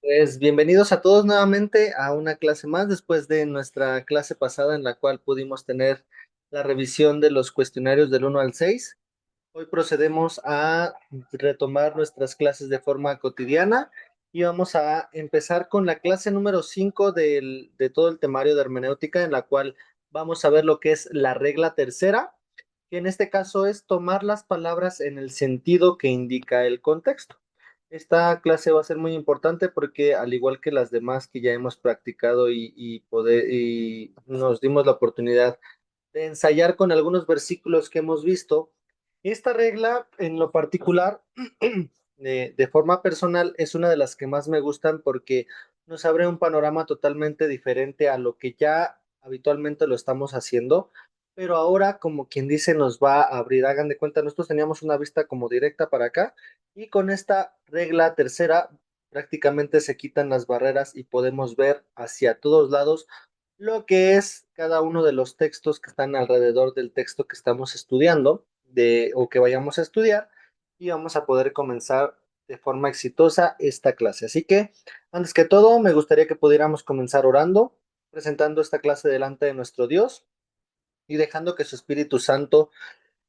Pues bienvenidos a todos nuevamente a una clase más después de nuestra clase pasada en la cual pudimos tener la revisión de los cuestionarios del 1 al 6. Hoy procedemos a retomar nuestras clases de forma cotidiana y vamos a empezar con la clase número 5 de todo el temario de hermenéutica, en la cual vamos a ver lo que es la regla tercera, que en este caso es tomar las palabras en el sentido que indica el contexto. Esta clase va a ser muy importante porque, al igual que las demás que ya hemos practicado y nos dimos la oportunidad de ensayar con algunos versículos que hemos visto, esta regla en lo particular, de forma personal, es una de las que más me gustan porque nos abre un panorama totalmente diferente a lo que ya habitualmente lo estamos haciendo, pero ahora, como quien dice, nos va a abrir. Hagan de cuenta, nosotros teníamos una vista como directa para acá, y con esta regla tercera prácticamente se quitan las barreras y podemos ver hacia todos lados lo que es cada uno de los textos que están alrededor del texto que estamos estudiando o que vayamos a estudiar, y vamos a poder comenzar de forma exitosa esta clase. Así que, antes que todo, me gustaría que pudiéramos comenzar orando, presentando esta clase delante de nuestro Dios y dejando que su Espíritu Santo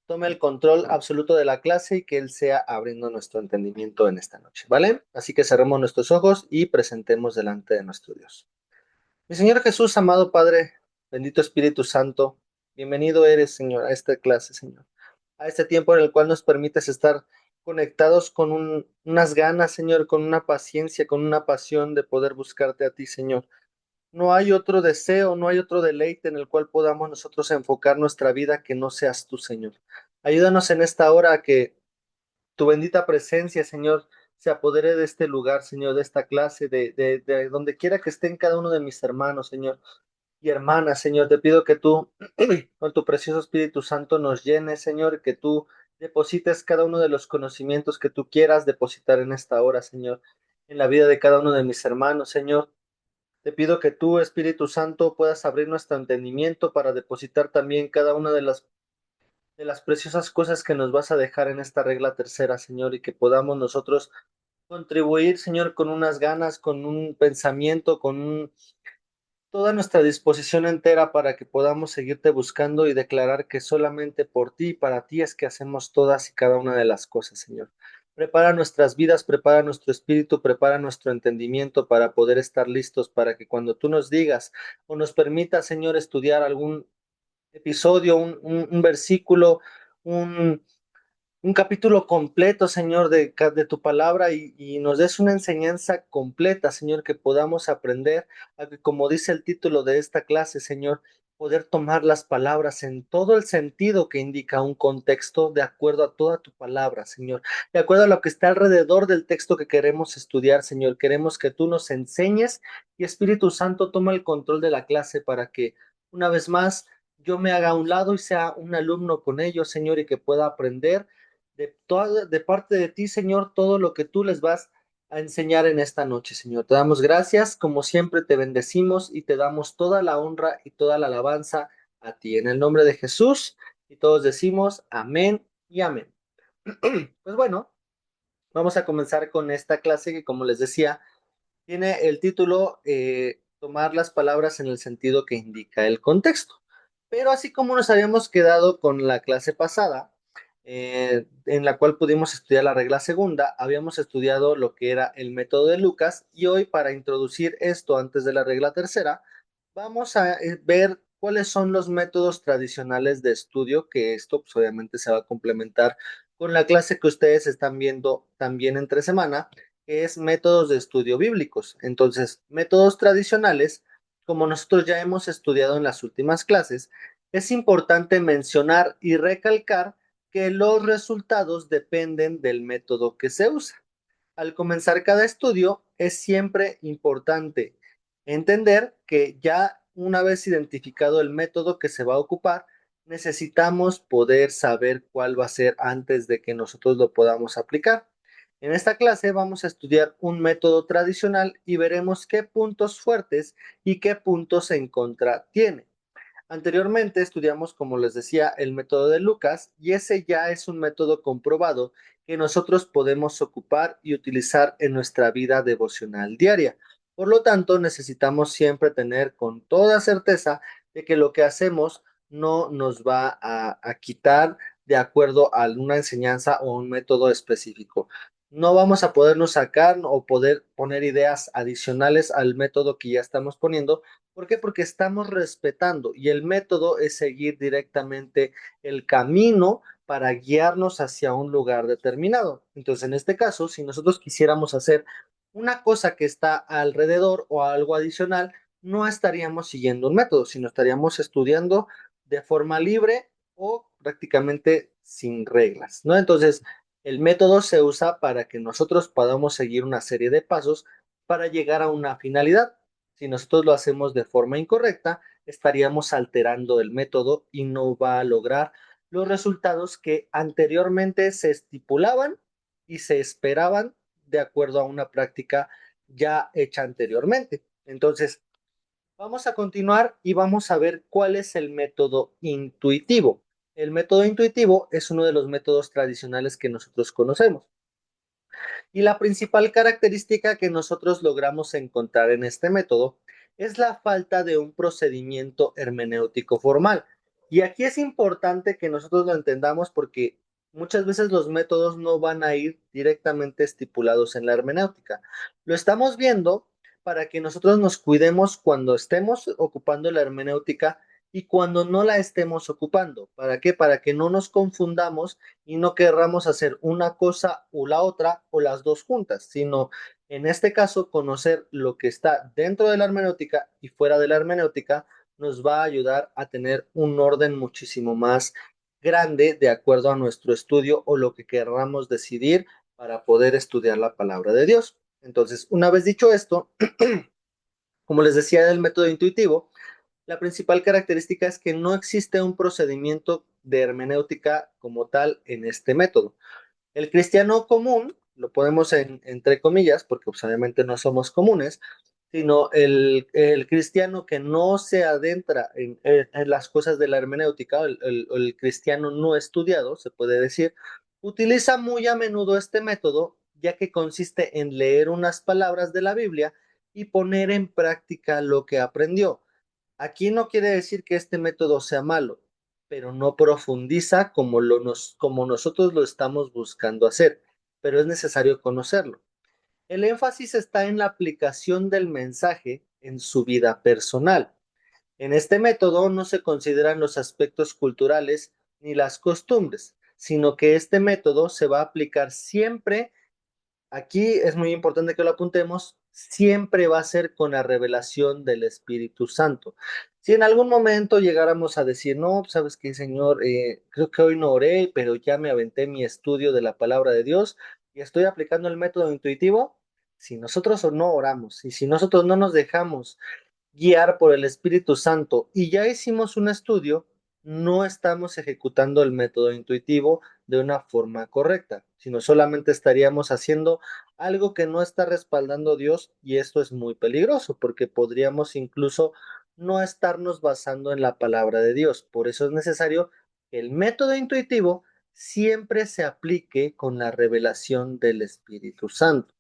tome el control absoluto de la clase y que Él sea abriendo nuestro entendimiento en esta noche, ¿vale? Así que cerremos nuestros ojos y presentemos delante de nuestro Dios. Mi Señor Jesús, amado Padre, bendito Espíritu Santo, bienvenido eres, Señor, a esta clase, Señor, a este tiempo en el cual nos permites estar conectados con unas ganas, Señor, con una paciencia, con una pasión de poder buscarte a ti, Señor. No hay otro deseo, no hay otro deleite en el cual podamos nosotros enfocar nuestra vida que no seas tú, Señor. Ayúdanos en esta hora a que tu bendita presencia, Señor, se apodere de este lugar, Señor, de esta clase, de donde quiera que estén cada uno de mis hermanos, Señor y hermanas, Señor. Te pido que tú, con tu precioso Espíritu Santo, nos llenes, Señor, que tú deposites cada uno de los conocimientos que tú quieras depositar en esta hora, Señor, en la vida de cada uno de mis hermanos, Señor. Te pido que tú, Espíritu Santo, puedas abrir nuestro entendimiento para depositar también cada una de las preciosas cosas que nos vas a dejar en esta regla tercera, Señor, y que podamos nosotros contribuir, Señor, con unas ganas, con un pensamiento, toda nuestra disposición entera para que podamos seguirte buscando y declarar que solamente por ti y para ti es que hacemos todas y cada una de las cosas, Señor. Prepara nuestras vidas, prepara nuestro espíritu, prepara nuestro entendimiento para poder estar listos para que cuando tú nos digas o nos permitas, Señor, estudiar algún episodio, un versículo, un, un capítulo completo, Señor, de tu palabra, y nos des una enseñanza completa, Señor, que podamos aprender, a que, como dice el título de esta clase, Señor, poder tomar las palabras en todo el sentido que indica un contexto, de acuerdo a toda tu palabra, Señor, de acuerdo a lo que está alrededor del texto que queremos estudiar, Señor. Queremos que tú nos enseñes, y Espíritu Santo, toma el control de la clase para que, una vez más, yo me haga a un lado y sea un alumno con ellos, Señor, y que pueda aprender de parte de ti, Señor, todo lo que tú les vas a enseñar en esta noche, Señor. Te damos gracias, como siempre te bendecimos y te damos toda la honra y toda la alabanza a ti. En el nombre de Jesús, y todos decimos amén y amén. Pues bueno, vamos a comenzar con esta clase que, como les decía, tiene el título, tomar las palabras en el sentido que indica el contexto. Pero así como nos habíamos quedado con la clase pasada, en la cual pudimos estudiar la regla segunda, habíamos estudiado lo que era el método de Lucas, y hoy, para introducir esto antes de la regla tercera, vamos a ver cuáles son los métodos tradicionales de estudio, que esto pues obviamente se va a complementar con la clase que ustedes están viendo también entre semana, que es métodos de estudio bíblicos. Entonces, métodos tradicionales, como nosotros ya hemos estudiado en las últimas clases, es importante mencionar y recalcar que los resultados dependen del método que se usa. Al comenzar cada estudio, es siempre importante entender que, ya una vez identificado el método que se va a ocupar, necesitamos poder saber cuál va a ser antes de que nosotros lo podamos aplicar. En esta clase vamos a estudiar un método tradicional y veremos qué puntos fuertes y qué puntos en contra tiene. Anteriormente estudiamos, como les decía, el método de Lucas, y ese ya es un método comprobado que nosotros podemos ocupar y utilizar en nuestra vida devocional diaria. Por lo tanto, necesitamos siempre tener con toda certeza de que lo que hacemos no nos va a quitar de acuerdo a una enseñanza o un método específico. No vamos a podernos sacar o poder poner ideas adicionales al método que ya estamos poniendo. ¿Por qué? Porque estamos respetando y el método es seguir directamente el camino para guiarnos hacia un lugar determinado. Entonces, en este caso, si nosotros quisiéramos hacer una cosa que está alrededor o algo adicional, no estaríamos siguiendo un método, sino estaríamos estudiando de forma libre o prácticamente sin reglas, ¿no? Entonces, el método se usa para que nosotros podamos seguir una serie de pasos para llegar a una finalidad. Si nosotros lo hacemos de forma incorrecta, estaríamos alterando el método y no va a lograr los resultados que anteriormente se estipulaban y se esperaban de acuerdo a una práctica ya hecha anteriormente. Entonces, vamos a continuar y vamos a ver cuál es el método intuitivo. El método intuitivo es uno de los métodos tradicionales que nosotros conocemos. Y la principal característica que nosotros logramos encontrar en este método es la falta de un procedimiento hermenéutico formal. Y aquí es importante que nosotros lo entendamos porque muchas veces los métodos no van a ir directamente estipulados en la hermenéutica. Lo estamos viendo para que nosotros nos cuidemos cuando estemos ocupando la hermenéutica y cuando no la estemos ocupando. ¿Para qué? Para que no nos confundamos y no querramos hacer una cosa o la otra o las dos juntas, sino en este caso conocer lo que está dentro de la hermenéutica y fuera de la hermenéutica nos va a ayudar a tener un orden muchísimo más grande de acuerdo a nuestro estudio o lo que querramos decidir para poder estudiar la palabra de Dios. Entonces, una vez dicho esto, como les decía del método intuitivo, la principal característica es que no existe un procedimiento de hermenéutica como tal en este método. El cristiano común, lo ponemos entre comillas, porque pues, obviamente no somos comunes, sino el cristiano que no se adentra en las cosas de la hermenéutica, el cristiano no estudiado, se puede decir, utiliza muy a menudo este método, ya que consiste en leer unas palabras de la Biblia y poner en práctica lo que aprendió. Aquí no quiere decir que este método sea malo, pero no profundiza como nosotros lo estamos buscando hacer, pero es necesario conocerlo. El énfasis está en la aplicación del mensaje en su vida personal. En este método no se consideran los aspectos culturales ni las costumbres, sino que este método se va a aplicar siempre. Aquí es muy importante que lo apuntemos, siempre va a ser con la revelación del Espíritu Santo. Si en algún momento llegáramos a decir, no, pues, sabes qué, Señor, creo que hoy no oré, pero ya me aventé mi estudio de la palabra de Dios y estoy aplicando el método intuitivo, si nosotros no oramos y si nosotros no nos dejamos guiar por el Espíritu Santo y ya hicimos un estudio, no estamos ejecutando el método intuitivo de una forma correcta, sino solamente estaríamos haciendo algo que no está respaldando Dios y esto es muy peligroso porque podríamos incluso no estarnos basando en la palabra de Dios. Por eso es necesario que el método intuitivo siempre se aplique con la revelación del Espíritu Santo.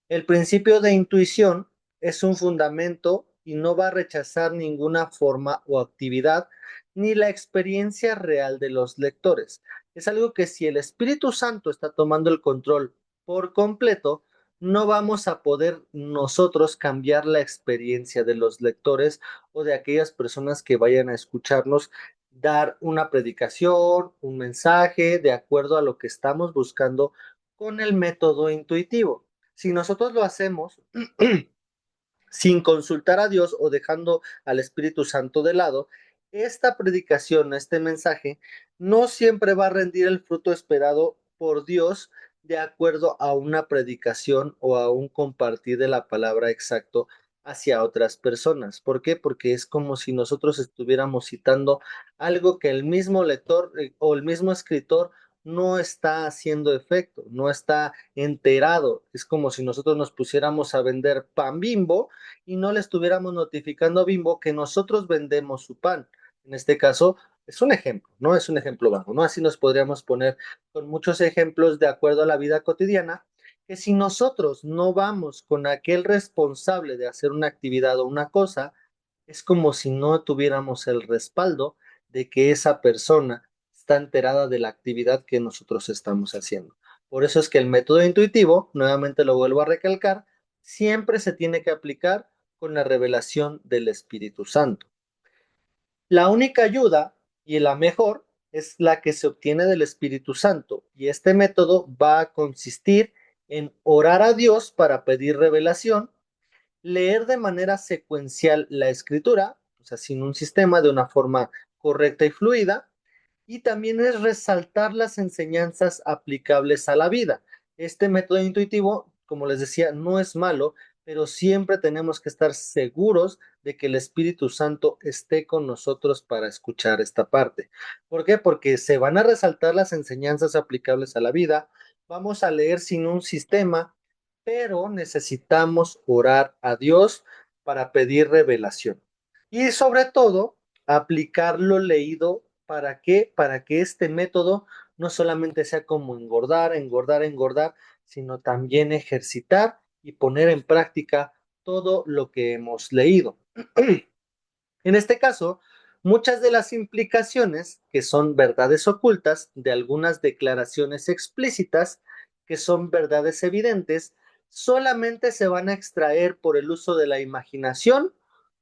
El principio de intuición es un fundamento y no va a rechazar ninguna forma o actividad ni la experiencia real de los lectores. Es algo que si el Espíritu Santo está tomando el control por completo, no vamos a poder nosotros cambiar la experiencia de los lectores o de aquellas personas que vayan a escucharnos dar una predicación, un mensaje de acuerdo a lo que estamos buscando con el método intuitivo. Si nosotros lo hacemos sin consultar a Dios o dejando al Espíritu Santo de lado, esta predicación, este mensaje, no siempre va a rendir el fruto esperado por Dios de acuerdo a una predicación o a un compartir de la palabra exacto hacia otras personas. ¿Por qué? Porque es como si nosotros estuviéramos citando algo que el mismo lector o el mismo escritor no está haciendo efecto, no está enterado. Es como si nosotros nos pusiéramos a vender pan Bimbo y no le estuviéramos notificando a Bimbo que nosotros vendemos su pan. En este caso, Es un ejemplo, no es un ejemplo vago, ¿no? Así nos podríamos poner con muchos ejemplos de acuerdo a la vida cotidiana, que si nosotros no vamos con aquel responsable de hacer una actividad o una cosa, es como si no tuviéramos el respaldo de que esa persona está enterada de la actividad que nosotros estamos haciendo. Por eso es que el método intuitivo, nuevamente lo vuelvo a recalcar, siempre se tiene que aplicar con la revelación del Espíritu Santo. La única ayuda y la mejor es la que se obtiene del Espíritu Santo, y este método va a consistir en orar a Dios para pedir revelación, leer de manera secuencial la escritura, o sea, sin un sistema, de una forma correcta y fluida, y también es resaltar las enseñanzas aplicables a la vida. Este método intuitivo, como les decía, no es malo, pero siempre tenemos que estar seguros de que el Espíritu Santo esté con nosotros para escuchar esta parte. ¿Por qué? Porque se van a resaltar las enseñanzas aplicables a la vida, vamos a leer sin un sistema, pero necesitamos orar a Dios para pedir revelación. Y sobre todo, aplicar lo leído. ¿Para qué? Para que este método no solamente sea como engordar, engordar, engordar, sino también ejercitar y poner en práctica todo lo que hemos leído. En este caso, muchas de las implicaciones, que son verdades ocultas, de algunas declaraciones explícitas, que son verdades evidentes, solamente se van a extraer por el uso de la imaginación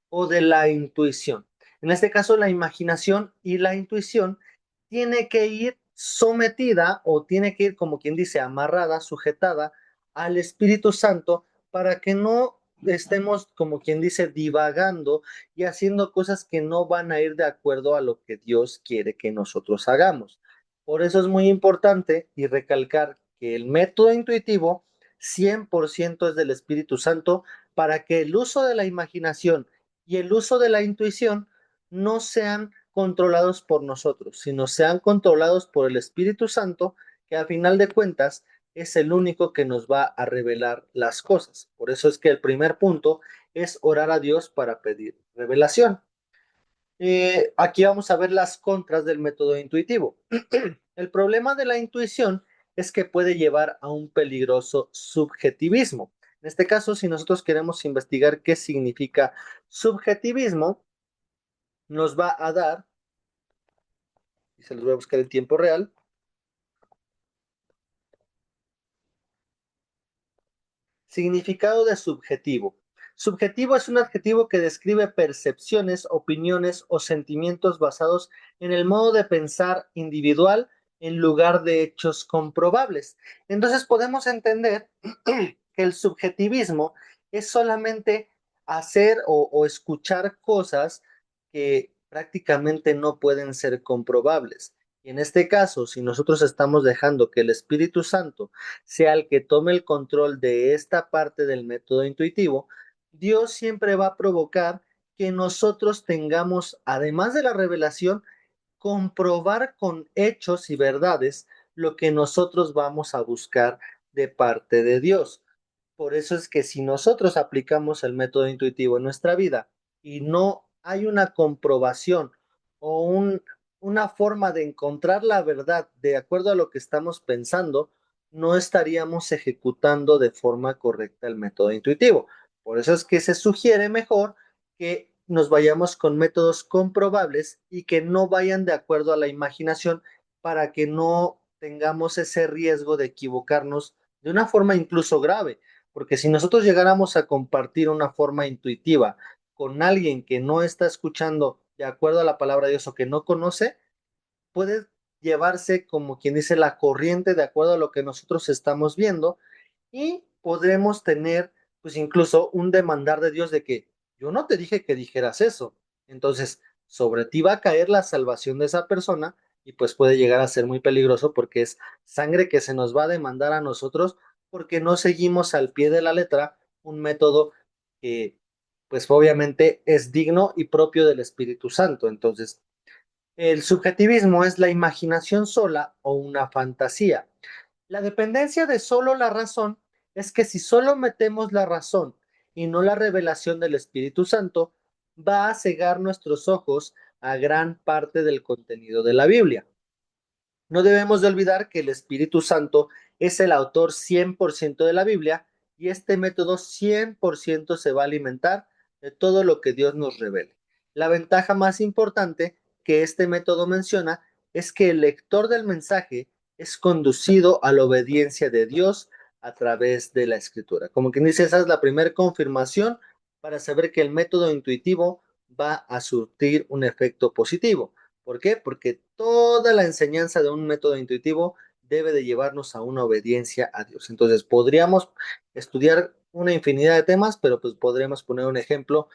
o de la intuición. En este caso, la imaginación y la intuición tiene que ir sometida o tiene que ir, como quien dice, amarrada, sujetada al Espíritu Santo para que no estemos, como quien dice, divagando y haciendo cosas que no van a ir de acuerdo a lo que Dios quiere que nosotros hagamos. Por eso es muy importante y recalcar que el método intuitivo 100% es del Espíritu Santo para que el uso de la imaginación y el uso de la intuición no sean controlados por nosotros, sino sean controlados por el Espíritu Santo, que a final de cuentas es el único que nos va a revelar las cosas. Por eso es que el primer punto es orar a Dios para pedir revelación. Aquí vamos a ver las contras del método intuitivo. El problema de la intuición es que puede llevar a un peligroso subjetivismo. En este caso, si nosotros queremos investigar qué significa subjetivismo, nos va a dar, y se los voy a buscar en tiempo real, significado de subjetivo. Subjetivo es un adjetivo que describe percepciones, opiniones o sentimientos basados en el modo de pensar individual en lugar de hechos comprobables. Entonces podemos entender que el subjetivismo es solamente hacer o escuchar cosas que prácticamente no pueden ser comprobables. Y en este caso, si nosotros estamos dejando que el Espíritu Santo sea el que tome el control de esta parte del método intuitivo, Dios siempre va a provocar que nosotros tengamos, además de la revelación, comprobar con hechos y verdades lo que nosotros vamos a buscar de parte de Dios. Por eso es que si nosotros aplicamos el método intuitivo en nuestra vida y no hay una comprobación o una forma de encontrar la verdad de acuerdo a lo que estamos pensando, no estaríamos ejecutando de forma correcta el método intuitivo. Por eso es que se sugiere mejor que nos vayamos con métodos comprobables y que no vayan de acuerdo a la imaginación para que no tengamos ese riesgo de equivocarnos de una forma incluso grave. Porque si nosotros llegáramos a compartir una forma intuitiva con alguien que no está escuchando de acuerdo a la palabra de Dios o que no conoce, puede llevarse como quien dice la corriente de acuerdo a lo que nosotros estamos viendo y podremos tener pues incluso un demandar de Dios de que yo no te dije que dijeras eso. Entonces, sobre ti va a caer la salvación de esa persona y pues puede llegar a ser muy peligroso porque es sangre que se nos va a demandar a nosotros porque no seguimos al pie de la letra un método que pues obviamente es digno y propio del Espíritu Santo. Entonces, el subjetivismo es la imaginación sola o una fantasía. La dependencia de solo la razón es que si solo metemos la razón y no la revelación del Espíritu Santo, va a cegar nuestros ojos a gran parte del contenido de la Biblia. No debemos de olvidar que el Espíritu Santo es el autor 100% de la Biblia y este método 100% se va a alimentar de todo lo que Dios nos revele. La ventaja más importante que este método menciona es que el lector del mensaje es conducido a la obediencia de Dios a través de la escritura. Como quien dice, esa es la primera confirmación para saber que el método intuitivo va a surtir un efecto positivo. ¿Por qué? Porque toda la enseñanza de un método intuitivo debe de llevarnos a una obediencia a Dios. Entonces, podríamos estudiar una infinidad de temas, pero pues podríamos poner un ejemplo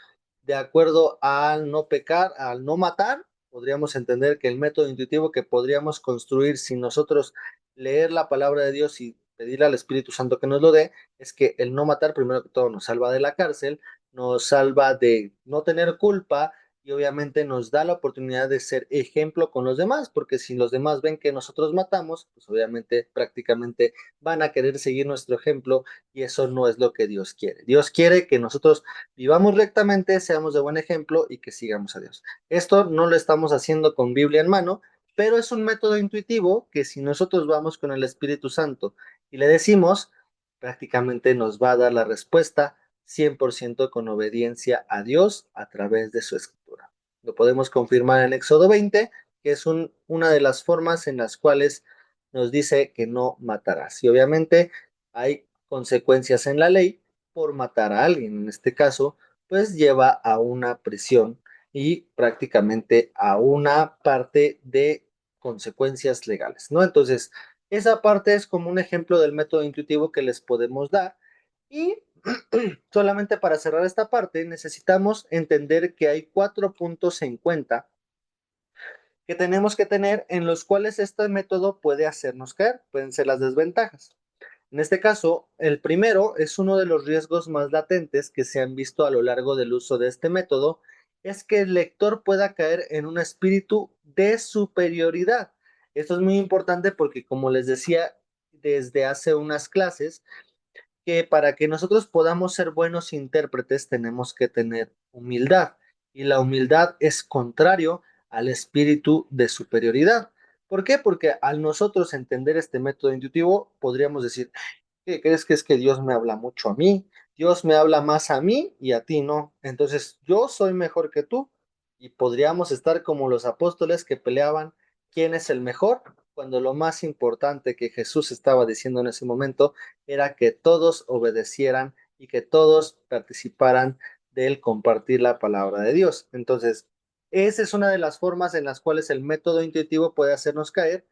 de acuerdo al no pecar, al no matar. Podríamos entender que el método intuitivo que podríamos construir sin nosotros leer la palabra de Dios y pedirle al Espíritu Santo que nos lo dé, es que el no matar, primero que todo, nos salva de la cárcel, nos salva de no tener culpa, y obviamente nos da la oportunidad de ser ejemplo con los demás, porque si los demás ven que nosotros matamos, pues obviamente prácticamente van a querer seguir nuestro ejemplo y eso no es lo que Dios quiere. Dios quiere que nosotros vivamos rectamente, seamos de buen ejemplo y que sigamos a Dios. Esto no lo estamos haciendo con Biblia en mano, pero es un método intuitivo que si nosotros vamos con el Espíritu Santo y le decimos, prácticamente nos va a dar la respuesta 100% con obediencia a Dios a través de su escritura. Lo podemos confirmar en Éxodo 20, que es una de las formas en las cuales nos dice que no matarás. Y obviamente hay consecuencias en la ley por matar a alguien. En este caso, pues lleva a una prisión y prácticamente a una parte de consecuencias legales, ¿no? Entonces, esa parte es como un ejemplo del método intuitivo que les podemos dar y solamente para cerrar esta parte, necesitamos entender que hay 4 puntos en cuenta que tenemos que tener en los cuales este método puede hacernos caer, pueden ser las desventajas. En este caso, el primero es uno de los riesgos más latentes que se han visto a lo largo del uso de este método, es que el lector pueda caer en un espíritu de superioridad. Esto es muy importante porque, como les decía desde hace unas clases, que para que nosotros podamos ser buenos intérpretes tenemos que tener humildad y la humildad es contrario al espíritu de superioridad. ¿Por qué? Porque al nosotros entender este método intuitivo podríamos decir, ¿qué crees que es que Dios me habla mucho a mí? Dios me habla más a mí y a ti no. Entonces yo soy mejor que tú y podríamos estar como los apóstoles que peleaban quién es el mejor, cuando lo más importante que Jesús estaba diciendo en ese momento era que todos obedecieran y que todos participaran del compartir la palabra de Dios. Entonces, esa es una de las formas en las cuales el método intuitivo puede hacernos caer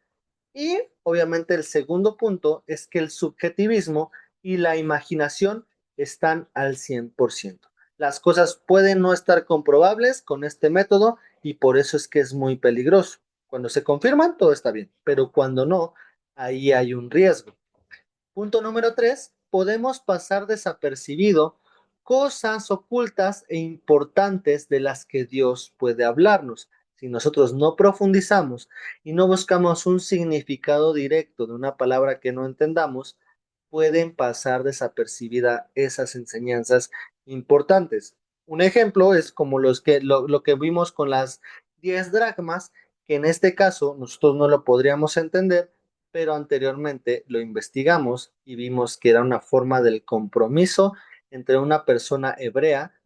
y obviamente el segundo punto es que el subjetivismo y la imaginación están al 100%. Las cosas pueden no estar comprobables con este método y por eso es que es muy peligroso. Cuando se confirman, todo está bien, pero cuando no, ahí hay un riesgo. Punto número 3, podemos pasar desapercibido cosas ocultas e importantes de las que Dios puede hablarnos. Si nosotros no profundizamos y no buscamos un significado directo de una palabra que no entendamos, pueden pasar desapercibida esas enseñanzas importantes. Un ejemplo es como lo que vimos con las 10 dracmas, que en este caso nosotros no lo podríamos entender, pero anteriormente lo investigamos y vimos que era una forma del compromiso entre una persona hebrea,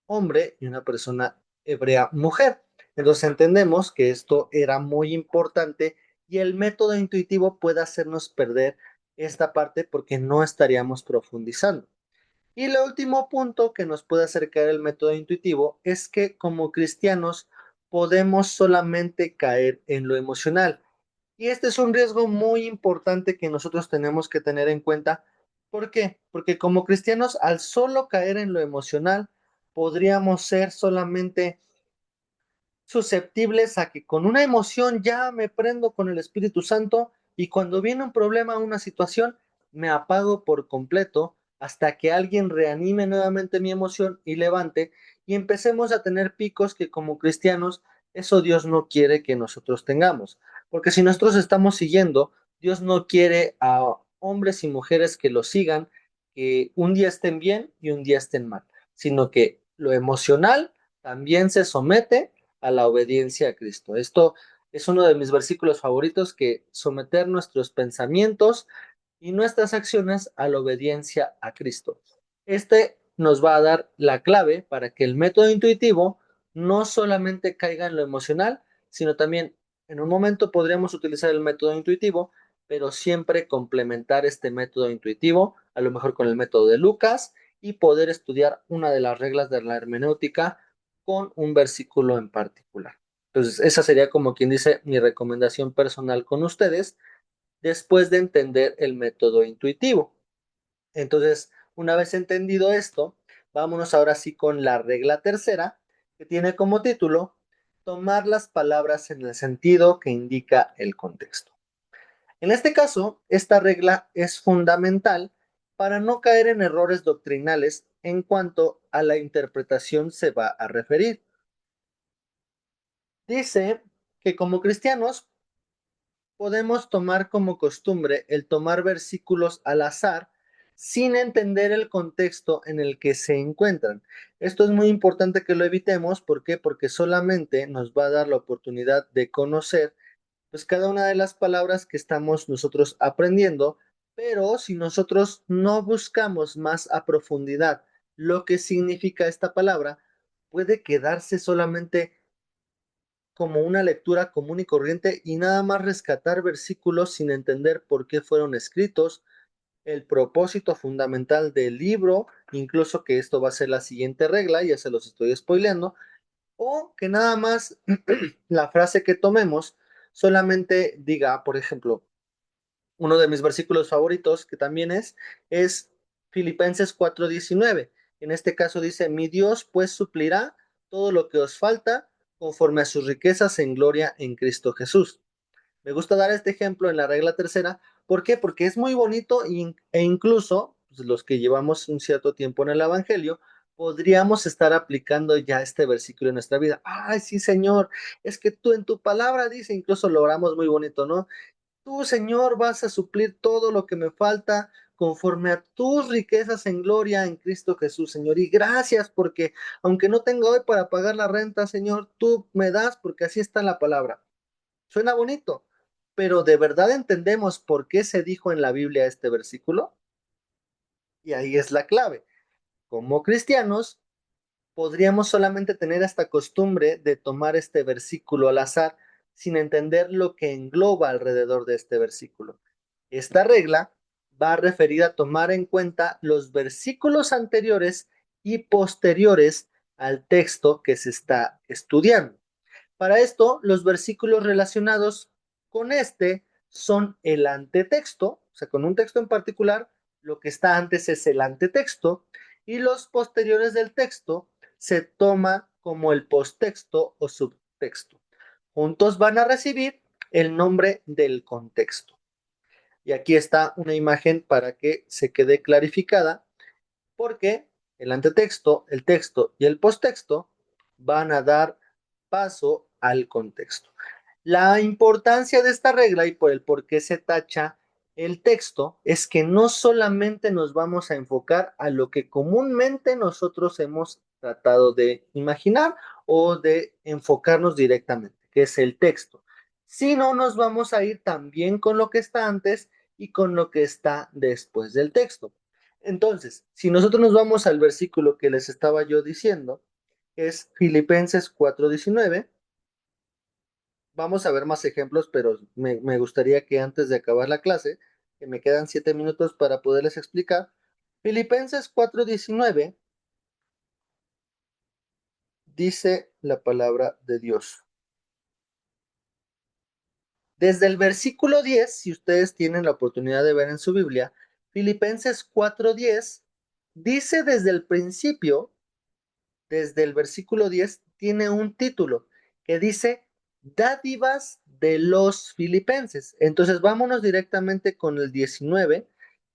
hombre, y una persona hebrea, mujer. Entonces entendemos que esto era muy importante y el método intuitivo puede hacernos perder esta parte porque no estaríamos profundizando. Y el último punto que nos puede acercar el método intuitivo es que como cristianos podemos solamente caer en lo emocional. Y este es un riesgo muy importante que nosotros tenemos que tener en cuenta. ¿Por qué? Porque como cristianos, al solo caer en lo emocional, podríamos ser solamente susceptibles a que con una emoción ya me prendo con el Espíritu Santo y cuando viene un problema, una situación, me apago por completo hasta que alguien reanime nuevamente mi emoción y levante y empecemos a tener picos que como cristianos, eso Dios no quiere que nosotros tengamos. Porque si nosotros estamos siguiendo, Dios no quiere a hombres y mujeres que lo sigan, que un día estén bien y un día estén mal, sino que lo emocional también se somete a la obediencia a Cristo. Esto es uno de mis versículos favoritos, que someter nuestros pensamientos y nuestras acciones a la obediencia a Cristo. Este nos va a dar la clave para que el método intuitivo no solamente caiga en lo emocional, sino también en un momento podríamos utilizar el método intuitivo, pero siempre complementar este método intuitivo, a lo mejor con el método de Lucas, y poder estudiar una de las reglas de la hermenéutica con un versículo en particular. Entonces, esa sería, como quien dice, mi recomendación personal con ustedes después de entender el método intuitivo. Entonces, una vez entendido esto, vámonos ahora sí con la regla tercera, que tiene como título tomar las palabras en el sentido que indica el contexto. En este caso, esta regla es fundamental para no caer en errores doctrinales en cuanto a la interpretación se va a referir. Dice que como cristianos podemos tomar como costumbre el tomar versículos al azar sin entender el contexto en el que se encuentran. Esto es muy importante que lo evitemos. ¿Por qué? Porque solamente nos va a dar la oportunidad de conocer pues cada una de las palabras que estamos nosotros aprendiendo, pero si nosotros no buscamos más a profundidad lo que significa esta palabra, puede quedarse solamente como una lectura común y corriente y nada más rescatar versículos sin entender por qué fueron escritos, el propósito fundamental del libro, incluso que esto va a ser la siguiente regla, ya se los estoy spoileando, o que nada más la frase que tomemos solamente diga, por ejemplo, uno de mis versículos favoritos, que también es Filipenses 4:19. En este caso dice, mi Dios pues suplirá todo lo que os falta conforme a sus riquezas en gloria en Cristo Jesús. Me gusta dar este ejemplo en la regla tercera. ¿Por qué? Porque es muy bonito e incluso pues, los que llevamos un cierto tiempo en el Evangelio, podríamos estar aplicando ya este versículo en nuestra vida. Ay, sí, Señor, es que tú en tu palabra dice, incluso lo oramos muy bonito, ¿no? Tú, Señor, vas a suplir todo lo que me falta conforme a tus riquezas en gloria en Cristo Jesús, Señor. Y gracias porque aunque no tenga hoy para pagar la renta, Señor, tú me das porque así está la palabra. Suena bonito, pero ¿de verdad entendemos por qué se dijo en la Biblia este versículo? Y ahí es la clave. Como cristianos, podríamos solamente tener esta costumbre de tomar este versículo al azar sin entender lo que engloba alrededor de este versículo. Esta regla va a referir a tomar en cuenta los versículos anteriores y posteriores al texto que se está estudiando. Para esto, los versículos relacionados con este son el antetexto, o sea, con un texto en particular, lo que está antes es el antetexto, y los posteriores del texto se toma como el postexto o subtexto. Juntos van a recibir el nombre del contexto. Y aquí está una imagen para que se quede clarificada, porque el antetexto, el texto y el posttexto van a dar paso al contexto. La importancia de esta regla y por el por qué se tacha el texto es que no solamente nos vamos a enfocar a lo que comúnmente nosotros hemos tratado de imaginar o de enfocarnos directamente, que es el texto, sino nos vamos a ir también con lo que está antes y con lo que está después del texto. Entonces, si nosotros nos vamos al versículo que les estaba yo diciendo, es Filipenses 4:19. Vamos a ver más ejemplos, pero me gustaría que antes de acabar la clase, que me quedan 7 minutos para poderles explicar, Filipenses 4:19 dice la palabra de Dios. Desde el versículo 10, si ustedes tienen la oportunidad de ver en su Biblia, Filipenses 4:10 dice desde el principio, desde el versículo 10, tiene un título que dice dádivas de los filipenses. Entonces vámonos directamente con el 19,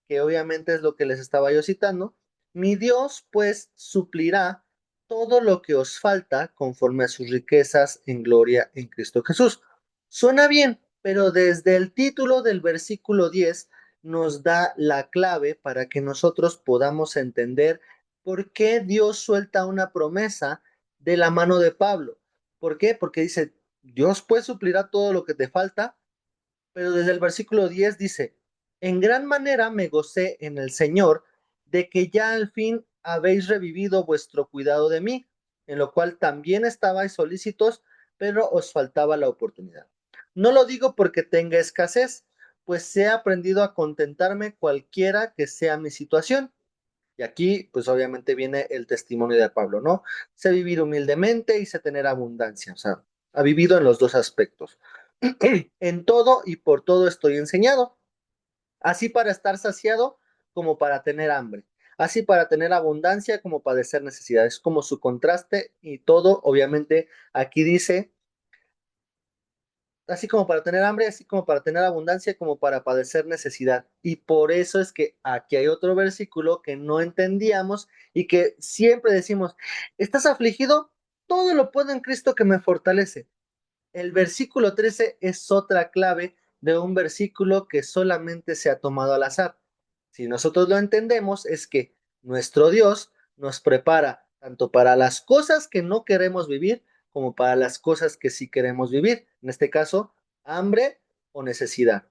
que obviamente es lo que les estaba yo citando. Mi Dios pues suplirá todo lo que os falta conforme a sus riquezas en gloria en Cristo Jesús. Suena bien, pero desde el título del versículo 10 nos da la clave para que nosotros podamos entender por qué Dios suelta una promesa de la mano de Pablo. ¿Por qué? Porque dice, Dios pues suplirá todo lo que te falta, pero desde el versículo 10 dice, en gran manera me gocé en el Señor de que ya al fin habéis revivido vuestro cuidado de mí, en lo cual también estabais solícitos, pero os faltaba la oportunidad. No lo digo porque tenga escasez, pues he aprendido a contentarme cualquiera que sea mi situación. Y aquí, pues obviamente viene el testimonio de Pablo, ¿no? Sé vivir humildemente y sé tener abundancia, o sea, ha vivido en los dos aspectos. En todo y por todo estoy enseñado, así para estar saciado como para tener hambre, así para tener abundancia como padecer necesidades, como su contraste y todo, obviamente, aquí dice así como para tener hambre, así como para tener abundancia, como para padecer necesidad. Y por eso es que aquí hay otro versículo que no entendíamos y que siempre decimos, ¿estás afligido? Todo lo puedo en Cristo que me fortalece. El versículo 13 es otra clave de un versículo que solamente se ha tomado al azar. Si nosotros lo entendemos, es que nuestro Dios nos prepara tanto para las cosas que no queremos vivir como para las cosas que sí queremos vivir. En este caso, hambre o necesidad.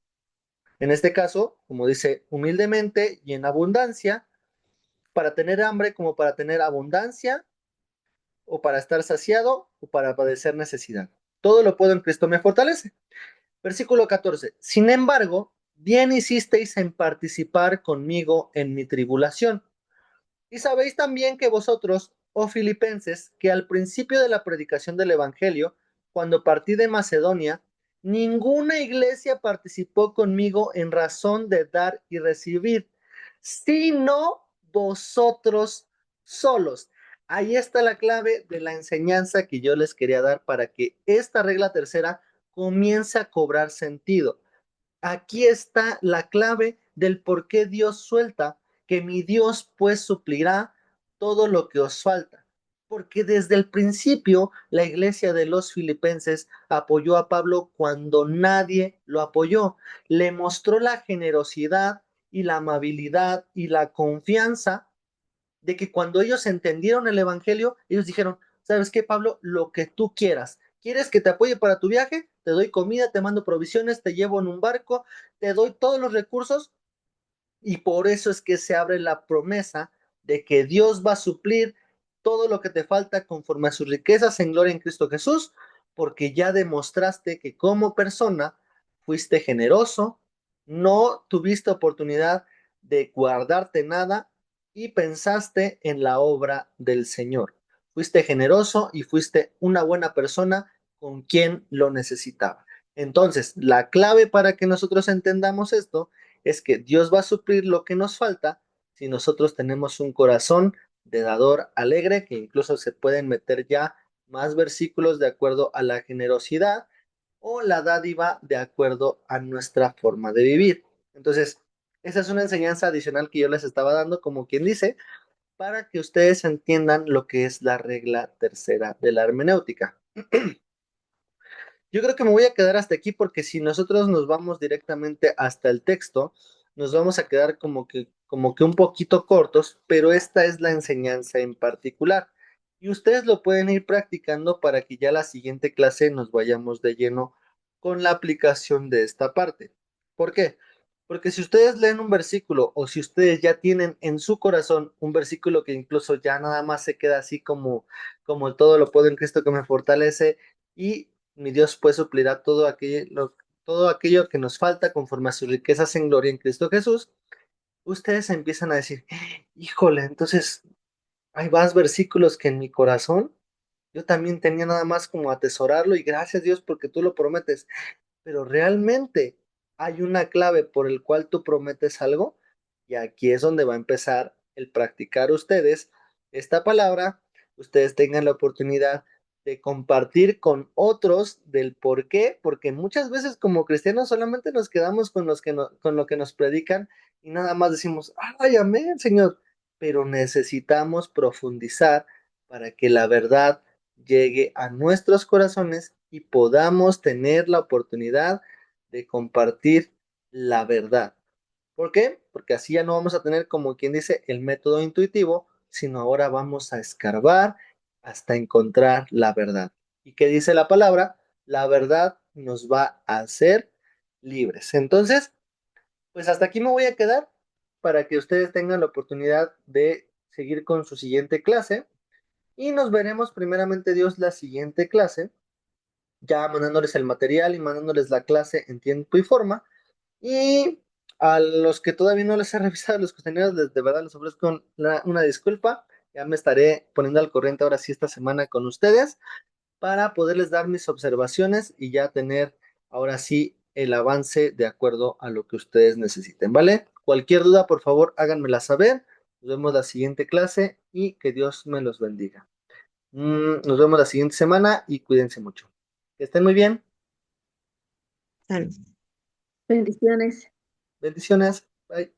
En este caso, como dice, humildemente y en abundancia, para tener hambre como para tener abundancia, o para estar saciado o para padecer necesidad. Todo lo puedo en Cristo me fortalece. Versículo 14. Sin embargo, bien hicisteis en participar conmigo en mi tribulación. Y sabéis también que vosotros, oh filipenses, que al principio de la predicación del Evangelio, cuando partí de Macedonia, ninguna iglesia participó conmigo en razón de dar y recibir, sino vosotros solos. Ahí está la clave de la enseñanza que yo les quería dar para que esta regla tercera comience a cobrar sentido. Aquí está la clave del por qué Dios suelta, que mi Dios pues suplirá todo lo que os falta. Porque desde el principio la iglesia de los filipenses apoyó a Pablo cuando nadie lo apoyó. Le mostró la generosidad y la amabilidad y la confianza de que cuando ellos entendieron el Evangelio, ellos dijeron, ¿sabes qué, Pablo? Lo que tú quieras. ¿Quieres que te apoye para tu viaje? Te doy comida, te mando provisiones, te llevo en un barco, te doy todos los recursos y por eso es que se abre la promesa de que Dios va a suplir todo lo que te falta conforme a sus riquezas en gloria en Cristo Jesús, porque ya demostraste que como persona fuiste generoso, no tuviste oportunidad de guardarte nada y pensaste en la obra del Señor. Fuiste generoso y fuiste una buena persona con quien lo necesitaba. Entonces, la clave para que nosotros entendamos esto es que Dios va a suplir lo que nos falta si nosotros tenemos un corazón de dador alegre, que incluso se pueden meter ya más versículos de acuerdo a la generosidad o la dádiva de acuerdo a nuestra forma de vivir. Entonces, esa es una enseñanza adicional que yo les estaba dando, como quien dice, para que ustedes entiendan lo que es la regla tercera de la hermenéutica. Yo creo que me voy a quedar hasta aquí porque si nosotros nos vamos directamente hasta el texto, nos vamos a quedar como que un poquito cortos, pero esta es la enseñanza en particular. Y ustedes lo pueden ir practicando para que ya la siguiente clase nos vayamos de lleno con la aplicación de esta parte. ¿Por qué? Porque si ustedes leen un versículo o si ustedes ya tienen en su corazón un versículo que incluso ya nada más se queda así como todo lo puedo en Cristo que me fortalece y mi Dios pues suplirá todo aquello que nos falta conforme a sus riquezas en gloria en Cristo Jesús, ustedes empiezan a decir, híjole, entonces hay más versículos que en mi corazón, yo también tenía nada más como atesorarlo y gracias Dios porque tú lo prometes, pero realmente hay una clave por el cual tú prometes algo y aquí es donde va a empezar el practicar ustedes esta palabra, ustedes tengan la oportunidad de compartir con otros del por qué, porque muchas veces como cristianos solamente nos quedamos con con lo que nos predican y nada más decimos, ay, amén, Señor, pero necesitamos profundizar para que la verdad llegue a nuestros corazones y podamos tener la oportunidad de compartir la verdad. ¿Por qué? Porque así ya no vamos a tener, como quien dice, el método intuitivo, sino ahora vamos a escarbar hasta encontrar la verdad. ¿Y qué dice la palabra? La verdad nos va a hacer libres. Entonces, pues hasta aquí me voy a quedar para que ustedes tengan la oportunidad de seguir con su siguiente clase y nos veremos primeramente Dios la siguiente clase, ya mandándoles el material y mandándoles la clase en tiempo y forma. Y a los que todavía no les he revisado los cuestionarios, de verdad les ofrezco una disculpa. Ya me estaré poniendo al corriente ahora sí esta semana con ustedes para poderles dar mis observaciones y ya tener ahora sí el avance de acuerdo a lo que ustedes necesiten, ¿vale? Cualquier duda, por favor, háganmela saber. Nos vemos la siguiente clase y que Dios me los bendiga. Nos vemos la siguiente semana y cuídense mucho. Que estén muy bien. Salud. Bendiciones. Bendiciones. Bye.